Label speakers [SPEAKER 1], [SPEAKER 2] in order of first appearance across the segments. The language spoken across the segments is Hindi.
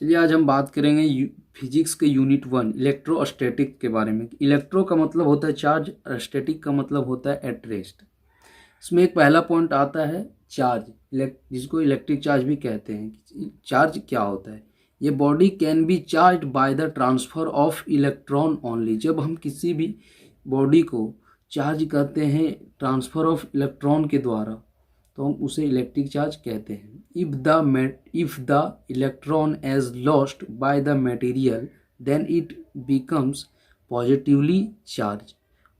[SPEAKER 1] चलिए आज हम बात करेंगे फिजिक्स के यूनिट 1 इलेक्ट्रोस्टैटिक के बारे में। इलेक्ट्रो का मतलब होता है चार्ज, स्टैटिक का मतलब होता है एट रेस्ट। इसमें एक पहला पॉइंट आता है चार्ज, जिसको इलेक्ट्रिक चार्ज भी कहते हैं। चार्ज क्या होता है? ये body can be charge by the transfer of electron only. जब हम किसी भी बॉडी को चार्ज करते हैं ट्रांसफर ऑफ इलेक्ट्रॉन के द्वारा, तो हम उसे इलेक्ट्रिक चार्ज कहते हैं। If the electron is lost by the material, then it becomes positively charged,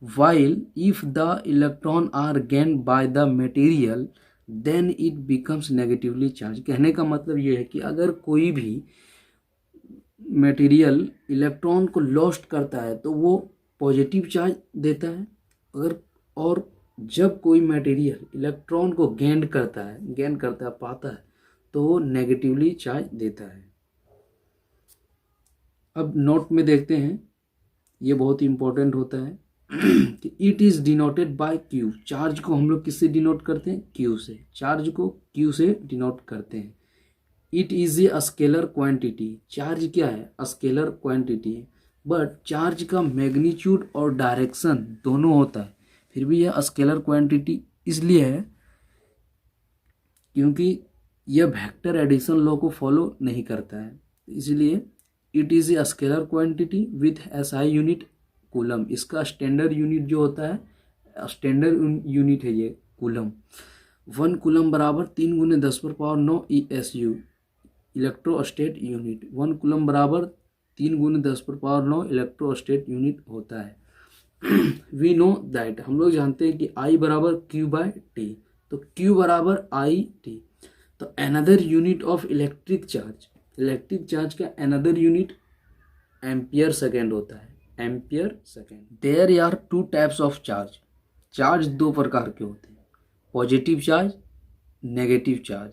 [SPEAKER 1] while if the electron are gained by the material, then it becomes negatively charged। कहने का मतलब ये है कि अगर कोई भी मटेरियल इलेक्ट्रॉन को लॉस्ट करता है तो वो पॉजिटिव चार्ज देता है, और जब कोई मटेरियल इलेक्ट्रॉन को गेन करता है पाता है, तो वो नेगेटिवली चार्ज देता है। अब नोट में देखते हैं, ये बहुत ही इंपॉर्टेंट होता है कि it is denoted by Q. Charge को हम लोग किससे डिनोट करते हैं? क्यू से। चार्ज को क्यू से डिनोट करते हैं। It is a scalar quantity. Charge क्या है? स्केलर क्वांटिटी है, बट चार्ज का मैग्नीट्यूड और डायरेक्शन दोनों होता है, फिर भी यह स्केलर क्वांटिटी इसलिए है क्योंकि यह वेक्टर एडिशन लॉ को फॉलो नहीं करता है, इसलिए it is a scalar quantity with SI unit coulomb. इसका स्टैंडर्ड यूनिट जो होता है, स्टैंडर्ड यूनिट है ये कूलम। 1 कूलम बराबर 3 × 10⁻⁹ ESU इलेक्ट्रोस्टेट यूनिट। 1 कूलम बराबर 3 × 10⁻⁹ इलेक्ट्रोस्टेट यूनिट होता है। वी नो दैट, हम लोग जानते हैं कि I बराबर Q/T, तो Q बराबर I/T। तो another unit of electric charge का अनदर यूनिट एम्पियर सेकेंड होता है, ampere second. There are 2 types of charge 2 प्रकार के होते हैं, positive charge, negative charge.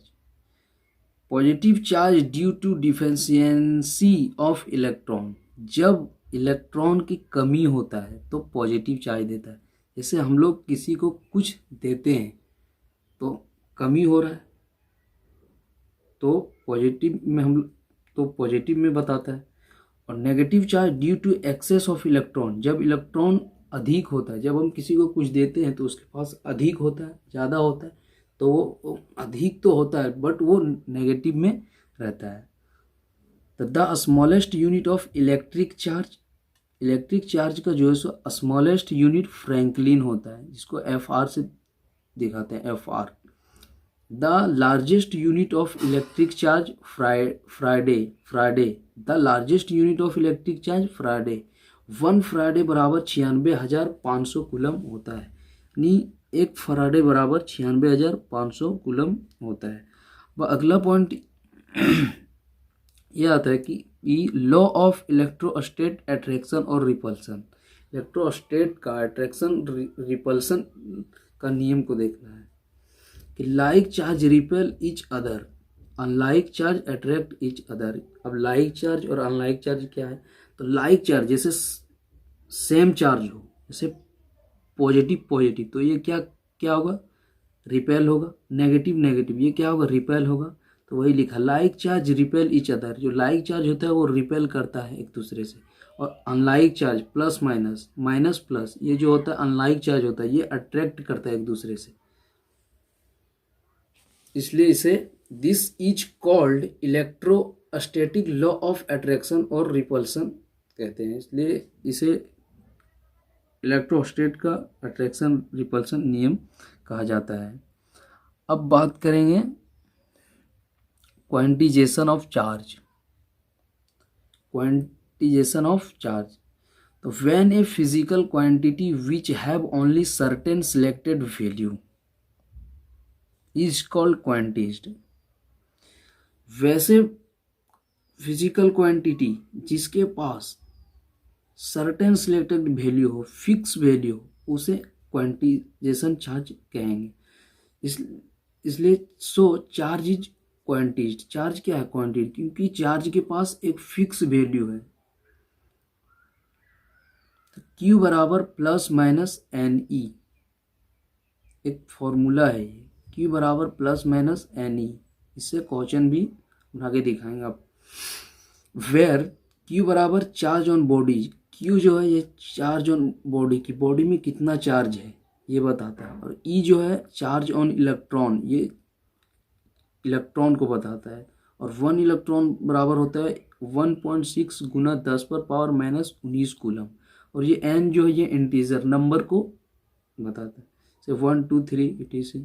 [SPEAKER 1] Positive charge due to deficiency of electron, जब इलेक्ट्रॉन की कमी होता है तो पॉजिटिव चार्ज देता है। जैसे हम लोग किसी को कुछ देते हैं तो कमी हो रहा है, तो पॉजिटिव में बताता है। और negative charge due to excess of electron, जब इलेक्ट्रॉन अधिक होता है, जब हम किसी को कुछ देते हैं तो उसके पास अधिक होता है, ज़्यादा होता है, तो वो अधिक तो होता है बट वो नेगेटिव में रहता है। तो the smallest unit of electric charge का जो है सो स्मॉलेस्ट यूनिट फ्रैंकलिन होता है, जिसको FR से दिखाते हैं, FR। The largest unit of electric charge Friday. The largest unit of electric charge Friday. 1 Friday बराबर 96,500 कूलम होता है, यानी 1 फराडे बराबर 96,500 कूलम होता है। वह अगला पॉइंट यह आता है कि लॉ ऑफ इलेक्ट्रोस्टेट अट्रैक्शन और रिपल्सन। इलेक्ट्रोस्टेट का अट्रैक्शन रिपल्सन का नियम को देखना है कि like charge repel each other, unlike charge attract each other. अब लाइक चार्ज और अनलाइक चार्ज क्या है? तो लाइक चार्ज जैसे सेम चार्ज हो, जैसे पॉजिटिव, तो ये क्या होगा? रिपेल होगा। नेगेटिव, ये क्या होगा? रिपेल होगा। तो वही लिखा, like charge repel each other. जो लाइक चार्ज होता है वो रिपेल करता है एक दूसरे से, और unlike charge plus minus plus, ये जो होता है अनलाइक चार्ज होता है, ये अट्रैक्ट करता है एक दूसरे से, इसलिए इसे this is called electrostatic law of attraction और रिपल्सन कहते हैं। इसलिए इसे इलेक्ट्रोस्टेट का अट्रैक्शन रिपल्सन नियम कहा जाता है। अब बात करेंगे क्वांटिजेशन ऑफ चार्ज। तो when a physical quantity which have only certain selected value is called quantized. वैसे फिजिकल क्वांटिटी जिसके पास सर्टेन सिलेक्टेड वैल्यू हो, फिक्स वैल्यू हो, उसे क्वांटिजेशन चार्ज कहेंगे। इसलिए चार्ज इज क्वांटिज्ड। चार्ज क्या है? क्वांटिटी, क्योंकि चार्ज के पास एक फिक्स वैल्यू है। तो Q बराबर ±NE, एक फॉर्मूला है ये, Q बराबर ±NE। इससे क्वेश्चन भी आगे दिखाएंगे आप। वेयर क्यू बराबर चार्ज ऑन बॉडी, क्यू जो है ये चार्ज ऑन बॉडी की, बॉडी में कितना चार्ज है ये बताता है, और ई जो है चार्ज ऑन इलेक्ट्रॉन, ये इलेक्ट्रॉन को बताता है, और 1 इलेक्ट्रॉन बराबर होता है 1.6 गुना 10⁻⁻19 कूलम, और ये n जो है ये इंटीजर नंबर को बताता है, से 1 2 3 etc।